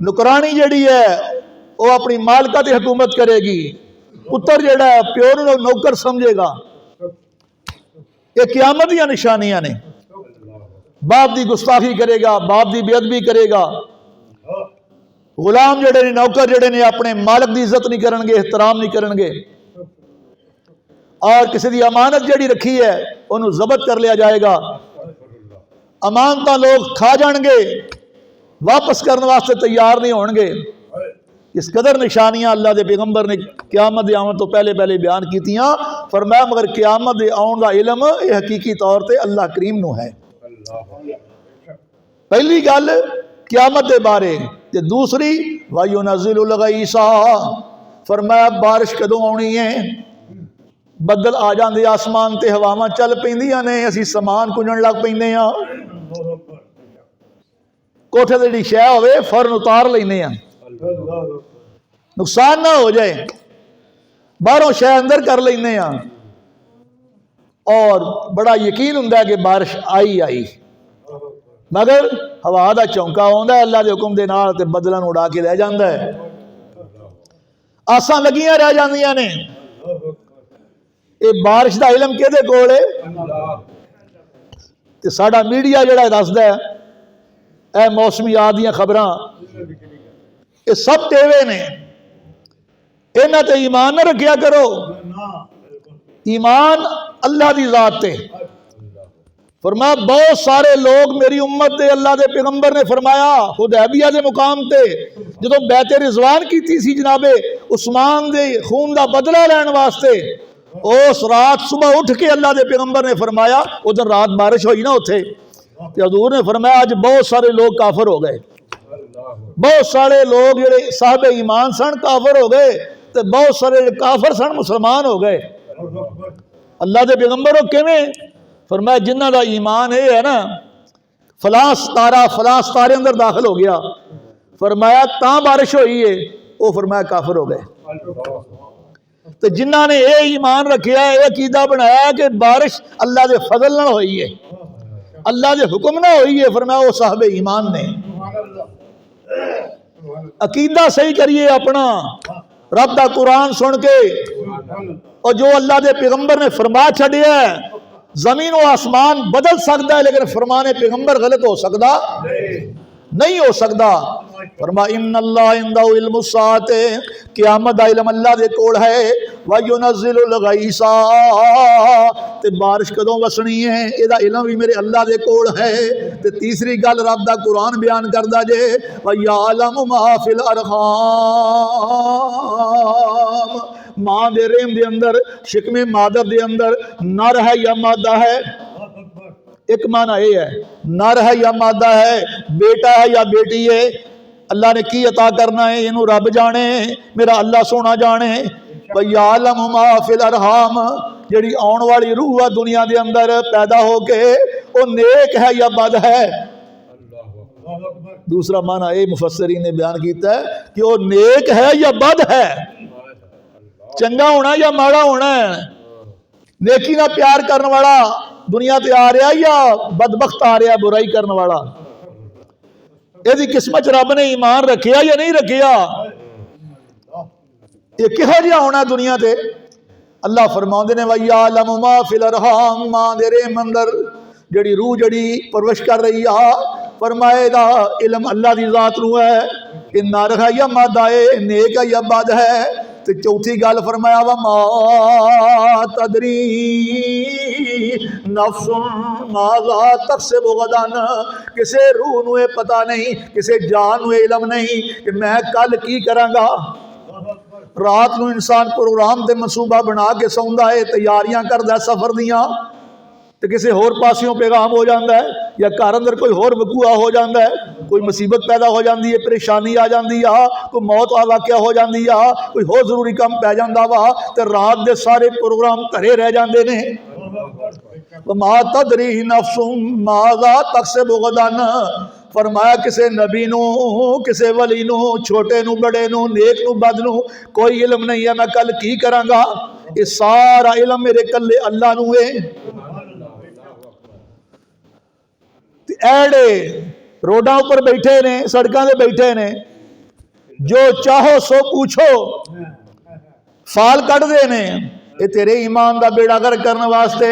नुकरानी जड़ी है वो अपनी मालका ते हुकूमत करेगी, पुत्र जड़ा है प्यो नूं नौकर समझेगा। ये क़यामत दी निशानियां ने। बाप की गुस्ताखी करेगा, बाप की बेअदबी करेगा, गुलाम जड़े ने नौकर जड़े ने अपने मालिक की इज्जत नहीं करनगे, एहतराम नहीं करनगे, और किसी की अमानत जड़ी रखी है उन्होंने जब्त कर लिया जाएगा। अमानता लोग खा जाएंगे, वापस करने वास्ते तैयार नहीं होंगे। इस कदर निशानियां अल्लाह के पैगंबर ने क़यामत दे आवन तो पहले पहले बयान कीतियां। फरमाया मगर क़यामत दे आउण दा इल्म ये हकीकी तौर ते अल्लाह करीम नूं है। पहली गल क़यामत दे बारे, ते दूसरी वयुनज़्ज़िलुल गईसा, फरमाया बारिश कदों आउणी है। बदल आ जाते आसमान ते हवावां चल पैंदियां ने, असीं समान कुंजण लग पैंदे आ, कोठे ते जिहड़ी शै होवे फौरन उतार लैंदे आ, नुकसान ना हो जाए, बाहरों शै अंदर कर लैंदे आ, और बड़ा यकीन हुंदा है कि बारिश आई, मगर हवा दा चौंका आउंदा है अल्लाह दे हुक्म दे नाल ते बदलां नूं उड़ा के लै जांदा है। आसां लगियां रह जांदियां ने। ये बारिश का इलम किहदे कोल है? ते साडा मीडिया जिहड़ा दसदा है ए मौसमियात दीयां खबरां, ये सब टेवे ने, इन्हां ते ईमान न रखिया करो। ईमान अल्लाह दी जात ते। फरमाया बहुत सारे लोग मेरी उम्मत दे, अल्लाह दे पैगंबर ने फरमाया हुदैबिया दे मुकाम ते जदों बैत रिजवान कीती सी जनाबे उस्मान दे खून दा बदला लैण वास्ते, उस रात सुबह उठ के अल्लाह के पैगंबर ने फरमाया, उधर रात बारिश हुई ना उत्थे, तो हजूर ने फरमाया अज बहुत सारे लोग काफिर हो गए, बहुत सारे लोग जिहड़े साहबे ईमान सन काफिर हो गए, तो बहुत सारे काफिर सन मुसलमान हो गए। अल्लाह के पैगंबर हो किवें? फरमाया जिन्हां दा ईमान ये है ना, फलां सितारे अंदर दाखिल हो गया, फरमाया तां बारिश हुई है, वो फरमाया काफिर हो गए। तो जिन्हों ने यह ईमान रखा है, यह अकीदा बनाया कि बारिश अल्लाह के फजल नाल हुई है, अल्लाह के हुक्म ना हुई है, फरमाया वो साहबे ईमान ने। अकीदा सही करिए अपना, रब दा कुरान सुन के, और जो अल्लाह के पैगंबर ने फरमा छड़िया है, जमीन और आसमान बदल सकता है लेकिन फरमाने पैगंबर गलत हो सकता नहीं हो सकता। फरमा इन्नल्लाह इंदहु इल्मुस साअते, क़यामत दा इल्म अल्लाह दे कोल है। वयुनज़्ज़िलुल गईसा, ते बारिश कदों वसनी है एदा इल्म भी मेरे अल्लाह दे कोल है। ते तीसरी गल रब दा कुरान बयान करदा जे वयअलमु मा फिल अरहाम, मां दे रेम दे अंदर, शिकमे मादर दे अंदर नर है या मादा है। एक माना ये है नर है या मादा है, बेटा है या बेटी है, अल्लाह ने की अता करना है इनू रब जाने, मेरा अल्लाह सोना जाने। वयअलमु मा फिल अरहाम, जिहड़ी आउण वाली रूह है दुनिया के अंदर पैदा हो के, वो नेक है या बद है। दूसरा माना ये मुफस्सिरीन ने बयान किया है कि वो नेक है या बद है, चंगा होना या माड़ा होना है, नेकी ना प्यार करने वाला दुनिया ते आ रहा या बदबख्त आ रहा बुराई करने वाला। यदि किस्मत रब ने ईमान रखिया या नहीं रखिया, ये किहो जिहा होना दुनिया ते। अल्लाह फरमाउंदे ने वयअलमु मा फिल अरहाम, मां दे रेम अंदर जड़ी रूह जड़ी परवरिश कर रही आ, फरमाए दा इल्म अल्लाह दी जात नूं है कि नर है या मादा है, नेक है या बद है। तो चौथी गल फरमाया वा मा तदरी नफ्सुन माज़ा तक्सिबु गदन, किसे रूह नूं ये पता नहीं, किसे जान नूं इल्म नहीं कि मैं कल की करांगा। रात नूं इंसान प्रोग्राम ते मनसूबा बना के सौंदा है, तैयारियां करदा सफर दियां, तो किसी होर पासियों पैगाम हो जाता है या घर अंदर कोई होर वकूआ हो जाता है, कोई मुसीबत पैदा हो जाती है, परेशानी आ जाती आ, कोई मौत का वाक़या हो जाती आ, कोई होर जरूरी काम पै जाता वा, तो रात के सारे प्रोग्राम घरे रह जाते हैं। मा तदरी नफ्सुम माज़ा तक्सिबु गदन, फरमाया किसी नबी नू, किसी वली नू, छोटे नू बड़े नू, नेक नू बद नू कोई इल्म नहीं है मैं कल की करांगा। ये सारा इल्म मेरे कल्ले अल्लाह नू है। ऐड़े रोडा पर बैठे ने, सड़कों से बैठे ने, जो चाहो सो पूछो फाल कटते ने। ये तेरे ईमान का बेड़ा गर्क करने वास्ते,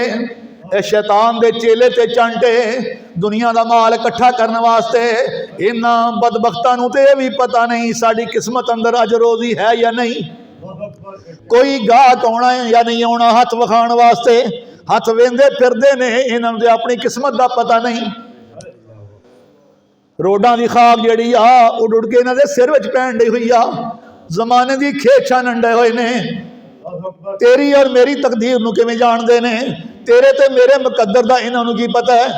शैतान दे चेले ते चांटे दुनिया का माल इकट्ठा करने वास्ते। इन्हां बदबख्तां नूं ते भी पता नहीं साड़ी किस्मत अंदर अज रोजी है या नहीं, कोई गाहक आना है या नहीं आना हथ विखाण वास्ते। हथ वेंदे फिरदे ने, इन्हां दे अपनी किस्मत का पता नहीं। रोडां दी खाक जिहड़ी आ उड़ उड़ के इन्हां दे सिर विच पैण डी हुई आ। जमाने दी खेछां नंडे होए ने। तेरी और मेरी तकदीर नूं किवें जाणदे ने, तेरे ते मेरे मुकद्दर दा इन्हां नूं की पता है?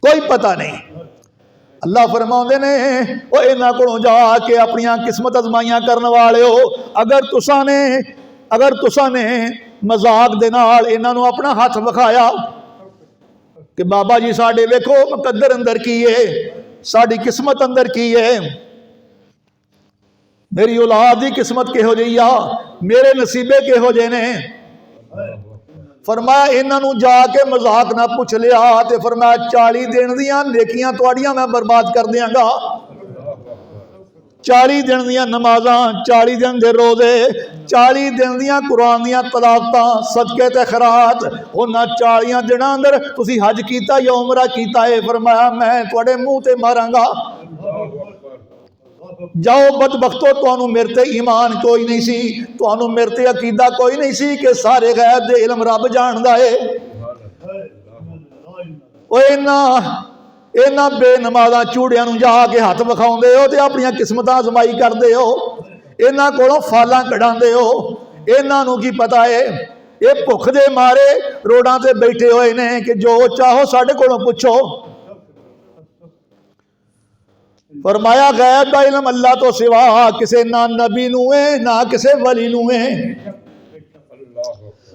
कोई पता नहीं। अल्लाह फरमाउंदे ने ओ इन्हां कोलों जाके अपनियां किस्मत अजमाइयां करने वाले हो। अगर तुसां ने मजाक दे नाल इन्हां नूं अपना हथ विखाया कि बाबा जी साडे वेखो मुकद्दर अंदर की है, साडी किस्मत अंदर की है, मेरी औलाद की किस्मत किहो जी आ, मेरे नसीबे किहो जे ने। फरमाया इन्हां नूं जाके मजाक ना पूछ लिया, तो फरमाया 40 दिन दियां नेकियां तुहाड़ियां मैं बर्बाद कर दियांगा। 40 दिन दियां नमाज़ां, 40 दिन दे रोजे, 40 दिन दियां कुरान दियां तलावतां, सदके ते खैरात, उन्हां 40 दिनां अंदर तुसीं हज कीता या उमरा कीता है, फरमाया मैं तुहाडे मुंह ते मारांगा। जाओ बदबख्तो, तुहानू मेरे ते ईमान कोई नहीं सी, तुहानू मेरे ते अकीदा कोई नहीं सी कि सारे गैब दे इल्म रब जानदा है। ओ इन्हां बेनमाज़ां चूड़ियां नूं जाके हथ विखाउंदे हो ते अपनियां किस्मतां आजमाई करदे हो, इन्हां कोलों फालां कढांदे हो। इन्हां नूं की पता है? ये भुख दे मारे रोडां ते बैठे होए ने कि जो चाहो साडे कोलों पुछो। फरमाया गैब दा इल्म अल्लाह तो सिवा किसे ना नबी नूं है ना किसे वली नूं है।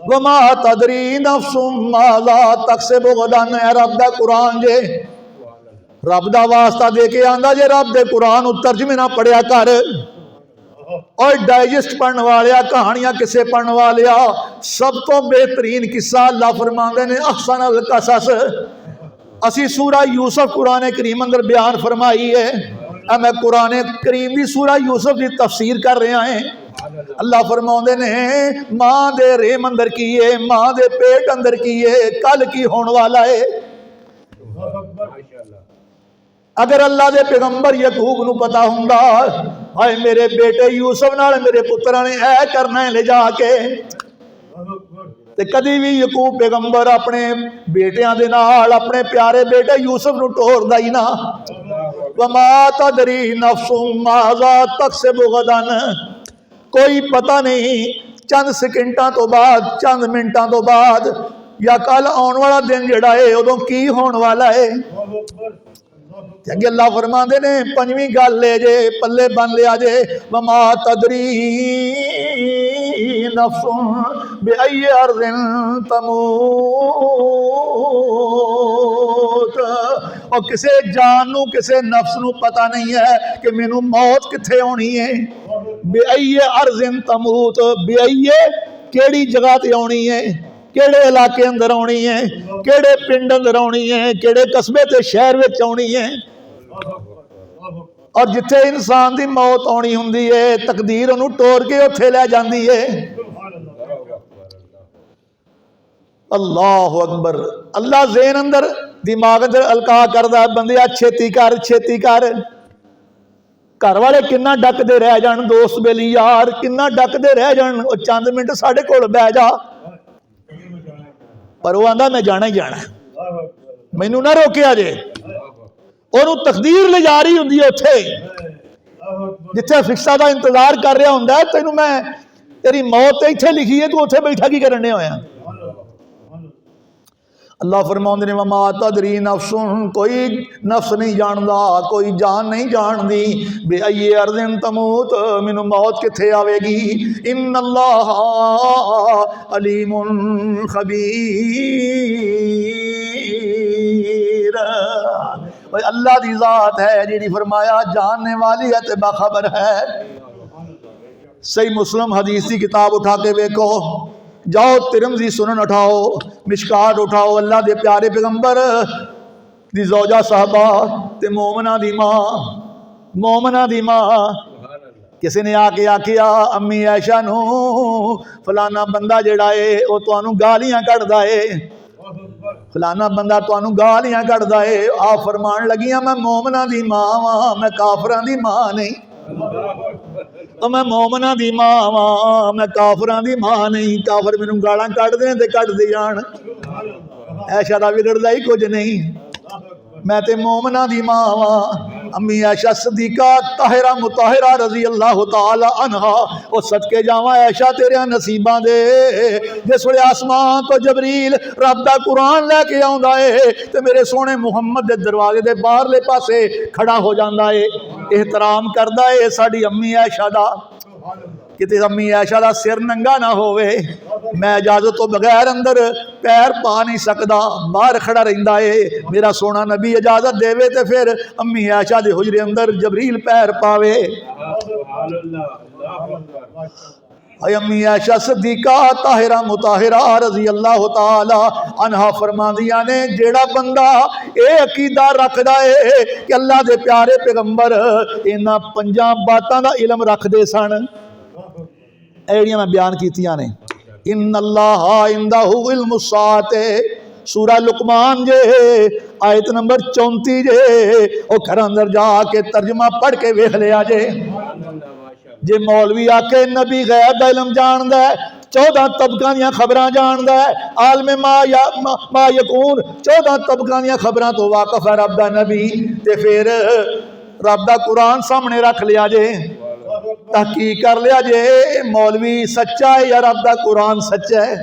वमा तदरी नफ्सुम माज़ा तक्सिबु गदन, रब दा कुरान जे, रब दा वास्ता दे के आंदा जे रब दे कुरान तर्जमे ना पढ़िया कर। और डाइजेस्ट पढ़ने वाले, कहानियां किसे पढ़ने वाले, सब तो बेहतरीन किस्सा अल्लाह फरमांदे ने अहसन अल कसस। असी सूरा यूसुफ कुरान करीम अंदर बयान फरमाई है। मैं कुरान करीम की सूरा यूसुफ की तफसीर कर रहा है। अल्लाह फरमाउंदे ने मां दे रेम अंदर की है, मां दे पेट अंदर की है, कल की होने वाला है। अगर अल्लाह दे पैगंबर यकूब नूं पता हुंदा, हाय मेरे बेटे यूसुफ नाल मेरे पुत्रा ने ऐ करना है ले जाके, ते कदी भी यकूब पैगंबर अपने बेटियां दे नाल अपने प्यारे बेटे यूसुफ नूं टोरदा ही ना। वमा तदरी नफ्सुम माज़ा तक्सिबु गदन, कोई पता नहीं चंद सेकंडां तो बाद, चंद मिनटां तो बाद या कल आने वाला दिन जिहड़ा है उदों की होने वाला है। अगे अल्लाह फरमांदे ने पंजवीं गल ले जे पल्ले बन लिया जे, वमा तदरी नफ्सुन बिअय्यि अर्ज़िन तमूत, और किसे जान नू किसे नफ्स नू पता नहीं है कि मैनू मौत कित्थे होनी है। बिअय्यि अर्ज़िन तमूत, बिअय्यि केड़ी जगह ते आनी है, केड़े इलाके अंदर आनी है, केड़े पिंड अंदर आनी है, केड़े कस्बे ते शहर विच आनी है। और जिथे इंसान की मौत आनी हुंदी है तकदीर उन्हों टोर के उत्थे लै जांदी है। अल्लाह अकबर। अल्लाह ज़हन अंदर दिमाग अंदर अलका करदा, बंदिया छेती कर छेती कर। घर वाले किन्ना डकदे रह जान, दोस्त बेली यार किन्ना डकदे रह जान, चंद मिनट साढ़े कोल बह जा, पर वो आंदा मैं जाना ही जाना, मैनू ना रोकिया जे। ओनू तकदीर ले जा रही होंदी है उत्थे जिथे फिक्सा का इंतजार कर रहा होंदा है, तेनू मैं तेरी मौत इत्थे लिखी है, तू उत्थे बैठा की करने होया। अल्लाह फरमाउंदे ने वमा तदरी नफ्सुन, कोई नफ्स नहीं जानदा, कोई जान नहीं जानदी बे अय्ये अर्दिन तमूत, मैनू मौत किथे आवेगी। इन्नल्लाह अलीमुन खबीर, अल्लाह दी जात है जिहड़ी फरमाया जानने वाली है ते बाखबर है। सही मुस्लिम हदीस की किताब उठा के देखो, जाओ तिरमिज़ी सुनन उठाओ, मिशकात उठाओ, अल्लाह दे प्यारे पैगंबर दी ज़ौजा साहबा ते मोमना दी मां, मोमना दी मां किसी ने आके आखिया अम्मी ऐशा नू फलाना बंदा जिहड़ा है वो तुहानू गालियां कढ़दा है, फलाना बंदा तुहानू गालियां कढ़दा है। आ फरमान लगियां मैं मोमना दी मां वां, मैं काफरां दी मां नहीं। तो मैं मोमना दी मां वां, मैं काफरां दी मां नहीं। काफर मैनू गालां कढ़दे ते कढ़दे जान, ऐशा दा बिगड़दा ही कुछ नहीं, मैं ते मोमना दी मां वां। अम्मी ऐशा सदीका ताहिरा मुताहिरा रजी अल्लाह तआला अन्हा, ओ सदके जावां ऐशा तेरे नसीबां दे, जिस वेले आसमान तो जबरील रब दा कुरान लैके आउंदा है ते मेरे सोहने मुहम्मद दे दरवाजे दे बाहरले पासे खड़ा हो जांदा है, एहतराम करदा है साडी अम्मी ऐशा दा। किते अम्मी ऐशा दा सिर नंगा ना होवे, मैं इजाजत तो बगैर अंदर पैर पा नहीं सकदा, बाहर खड़ा रहिंदा है। मेरा सोना नबी इजाजत देवे ते फिर अम्मी ऐशा दे हुजरे अंदर जबरील पैर पावे। अम्मी ऐशा सदीका ताहिरा मुताहिरा रजी अल्लाह तआला अन्हा फरमांदियां ने जेड़ा बंदा ये अकीदा रखदा है कि अल्लाह दे प्यारे पैगंबर इन्हां पंजां बातां दा इलम रखदे सन, एड़ियां मैं बयान कीतियां ने। इन्नल्लाह इंदहु इल्मुस्सात, सूरा लुकमान जे आयत नंबर 34 जे, ओ घर अंदर जाके तर्जमा पढ़ के वेख लिया जे। जे मौलवी आके नबी गैब दा इलम जानदा है, 14 तबकां दियां खबरां जानदा है, आलमे मा यकून 14 तबकां दियां खबरां तो वाकफ है रब दा नबी, ते फिर रब दा कुरान सामने रख लिया जे, तहकीक कर लिया जे मौलवी सच्चा है या रब दा कुरान सच्चा है।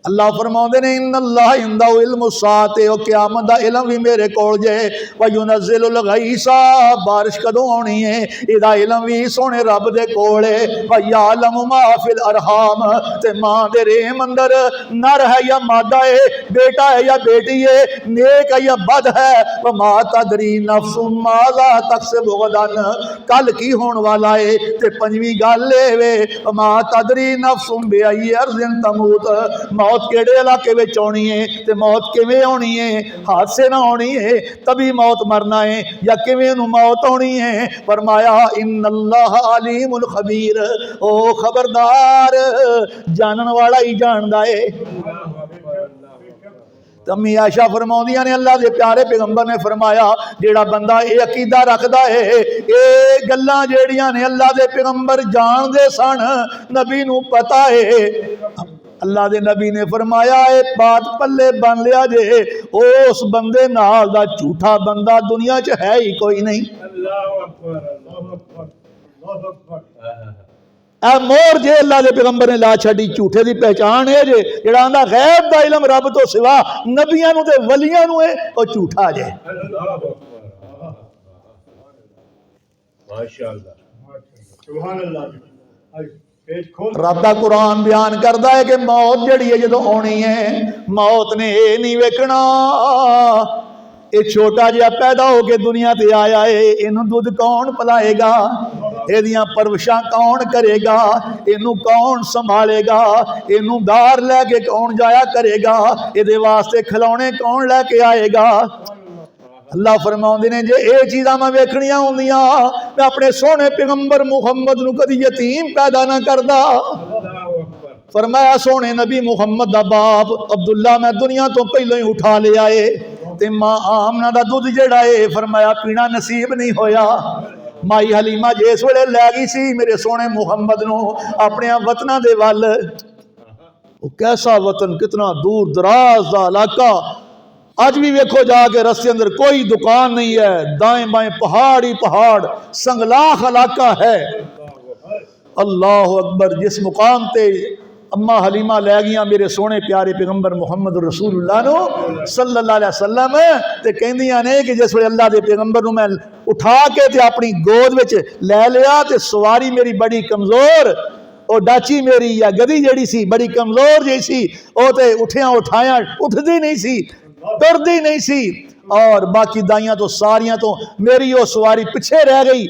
अल्लाह फरमाउंदे ने इन्नल्लाह इंदहु इल्मुस्सात, ओ क़यामत दा इलम भी मेरे कोल जे, व युनज़्ज़िलुल गईसा, बारिश कदों आउणी है इहदा इलम भी सोने रब दे कोल है। व यालमु मा फिल अरहाम, ते मां दे रेहम अंदर नर है या मादा है, बेटा है या बेटी है, नेक है या बद है। व मा तदरी नफ्सुम माज़ा तक्सिबु गदन, कल की होण वाला है। ते पंजवीं गल ए वे मा तदरी नफ्सुम बिअय्यि अर्ज़िन तमूत, मौत केड़े इलाके में आनी है, तो मौत किवें आनी है, हादसे ना आनी है तभी मौत मरना है या किवें नूं मौत आनी है। फरमाया इन्नल्लाह अलीमुल खबीर, ओ खबरदार जानन वाला ही जानदा है। अम्मी आयशा फरमाउंदियां ने अल्लाह दे प्यारे पैगंबर ने फरमाया जेड़ा बंदा ये अकीदा रखदा है, ये गल्लां जेड़ियां ने अल्लाह दे पैगंबर जानदे सन, नबी नूं पता है। अल्लाह दे नबी ने फरमाया एक बात पल्ले बन लिया जे, उस बंदे नाल दा झूठा बंदा दुनिया च है ही कोई नहीं। मोर जे अल्लाह के पैगंबर ने ला छड़ी, झूठे की पहचान है जे जेड़ा आंदा गैब दा इलम रब तो सिवा नबियां नूं ते वलियां नूं है, ओ झूठा जे। माशाअल्लाह सुभान अल्लाह। रब दा कुरान बयान करता है कि मौत जड़ी है जदों आनी है, मौत ने ये नहीं वेखना ये छोटा जिहा पैदा होके दुनिया ते आया है, इनू दुध कौन पिलाएगा, एदियां परवरिशां कौन करेगा, इनू कौन संभालेगा, इनू दार लैके कौन जाया करेगा, इहदे वास्ते खिलौने कौन लैके आएगा। अल्लाह फरमाउंदे ने जे ये चीज़ां मैं वेखणियां होंदियां मैं अपने सोहने पैगंबर मुहम्मद नूं कदी यतीम पैदा ना करदा। फरमाया सोहने नबी मुहम्मद दा बाप अब्दुल्ला मैं दुनिया तो पहलों ही उठा लिया है, ते मां आमना दा दुध जिहड़ा है फरमाया पीना नसीब नहीं होया। माई हलीमा जिस वेले लै गई सी मेरे सोहने मुहम्मद नूं अपने वतनां दे वल, कैसा वतन, कितना दूर दराज दा इलाका, अज भी वेखो जाके रस्ते अंदर कोई दुकान नहीं है, दाएं बाएं पहाड़ ही पहाड़, संगलाख इलाका है। अल्लाह अकबर। जिस मुकाम ते अम्मा हलीमा लै गई मेरे सोने प्यारे पैगंबर मुहम्मद रसूलुल्लाह नो सल्लल्लाहु अलैहि वसल्लम ते कहंदियां ने कि जिस वे अल्लाह के पैगंबर नूं मैं उठा के ते अपनी गोद विच लै लिया ते सवारी मेरी बड़ी कमज़ोर, ओ डाची मेरी या गधी जड़ी सी बड़ी कमज़ोर जी सी, ओ ते उठिया उठाया उठदी नहीं सी, टुरदी नहीं सी, और बाकी दाइयां तो सारियां तो मेरी वो सवारी पिछे रह गई,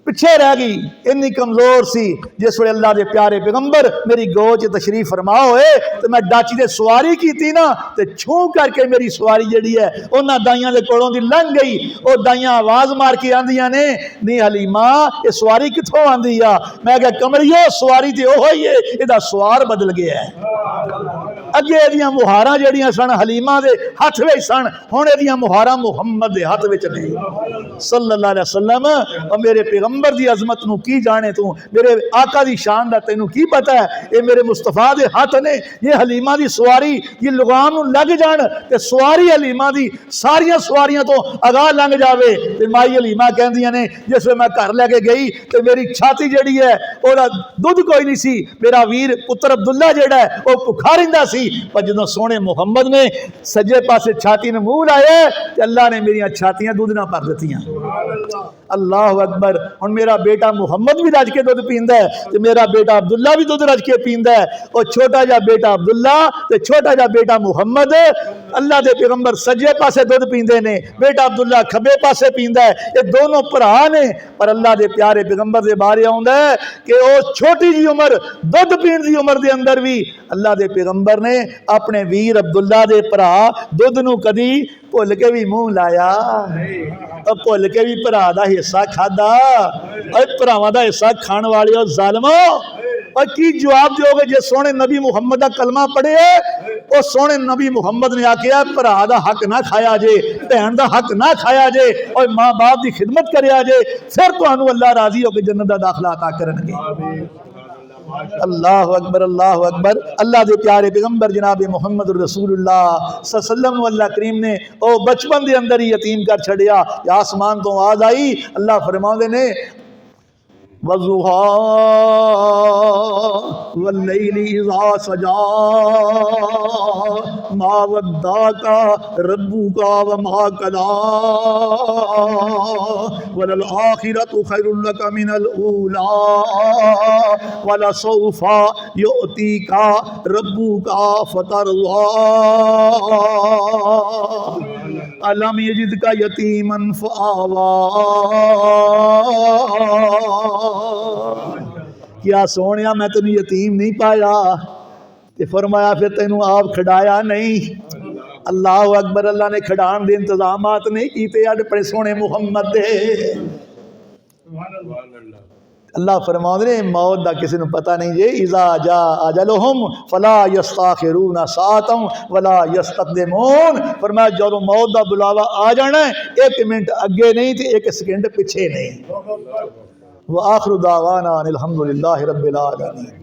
पिछे रह गई, इन्नी कमज़ोर सी। जिस वे अल्लाह के प्यारे पैगंबर मेरी गोद तशरीफ फरमा होए तो मैं डाची दे सवारी की थी ना, तो छू करके मेरी सवारी जी है उन्होंने दाइयां के कोलों दी लंघ गई। वो दाइयां आवाज़ मार के आंदियां ने नी हलीमा ये सवारी कितों आंदी आ? मैं क्या कमरियो सवारी तो ओह ही है, इहदा सवार बदल गया है। अगे एदियां मुहारां जड़ियां सन हलीमा दे हथ विच सन, हुण एदियां मुहारां मुहम्मद दे हथ विच ने सल्लल्लाहु अलैहि वसल्लम। और मेरे पैगंबर दी अजमत नूं की जाने तू, मेरे आका दी शान दा तैनूं की पता है? ये मेरे मुस्तफा दे हथ ने, ये हलीमा दी सवारी ये लगाम नूं लग जान ते सवारी हलीमा दी सारियां सवारियां तो अगाह लंघ जावे। ते माई हलीमा कहंदियां ने जिस वे मैं घर लैके गई तो मेरी छाती जड़ी है ओहदा दुध कोई नहीं सी, मेरा वीर पुत्र अब्दुल्ला जेड़ा है वह भुखा रहिंदा सी, पर जो सोने मुहम्मद ने सज्जे पासे छाती ने मुंह लाया तो अल्लाह ने मेरिया छातियां दूध ना भर दित्तियां। अल्लाह अकबर। हुण मेरा बेटा मुहम्मद भी रज के दुध पींदा है तो मेरा बेटा अब्दुल्ला भी दुध रज के पींदा है, और छोटा जा बेटा अब्दुल्ला ते छोटा जा बेटा मुहम्मद अल्लाह के पैगंबर सज्जे पासे दुध पींदे ने, बेटा अब्दुल्ला खब्बे पासे पींदा है। ये दोनों भरा ने, पर अल्लाह के प्यारे पैगंबर के बारे आउंदा है कि वो छोटी जी उम्र दुध पीण की उम्र के अंदर भी अल्लाह के पैगंबर ने अपने वीर अब्दुल्ला दे भरा दुध नूं कदी भुल के भी मुंह लाया, भुल के भी भरा दा हिस्सा खादा। भरावां दा हिस्सा खाण वाले जालमो, और की जवाब दोगे जे सोने नबी मुहम्मद का कलमा पढ़े? और सोने नबी मुहम्मद ने आख्या भरा दा हक ना खाया जे, भैन दा हक ना खाया जे, और माँ बाप की खिदमत करिया जे, फिर तुहानू अल्लाह राजी होकर जन्नत दा दाखला अता करनगे। अल्लाह अकबर, अल्लाह अकबर। अल्लाह के प्यारे पैगंबर जनाब मुहम्मद रसूलुल्लाह सल्लल्लाहु अलैहि वसल्लम करीम ने ओ बचपन के अंदर ही यतीम कर छड़िया। आसमान तो आवाज आई, अल्लाह फरमाते ने वज़ुहा वल्लैलि इज़ा सजा मा वद्दाका रब्बुका व मा कला वलल आखिरतु खैरुल लका मिनल ऊला वलसौफा युअतीका रब्बुका फतरज़ा अलम यजिदका यतीमन फआवा। क्या सोनिया मैं तेन यतीम नहीं पाया ते फरमाया फिर तेन आप खिडाया नहीं? अल्लाह अकबर। अल्लाह ने खिडाण के इंतजाम नहीं किए अपने सोने मुहम्मद दे। अल्लाह फरमाते ने मौत का किसी को पता नहीं जे, इज़ा जा अजलुहुम फला यस्ताखिरून साअतन वला यस्तक़दिमून। फरमाया जो मौत का बुलावा आ जाना है, एक मिनट अगे नहीं तो एक सेकंड पिछे नहीं। व आखिरु दावाना अनिल हम्दुलिल्लाहि रब्बिल आलमीन।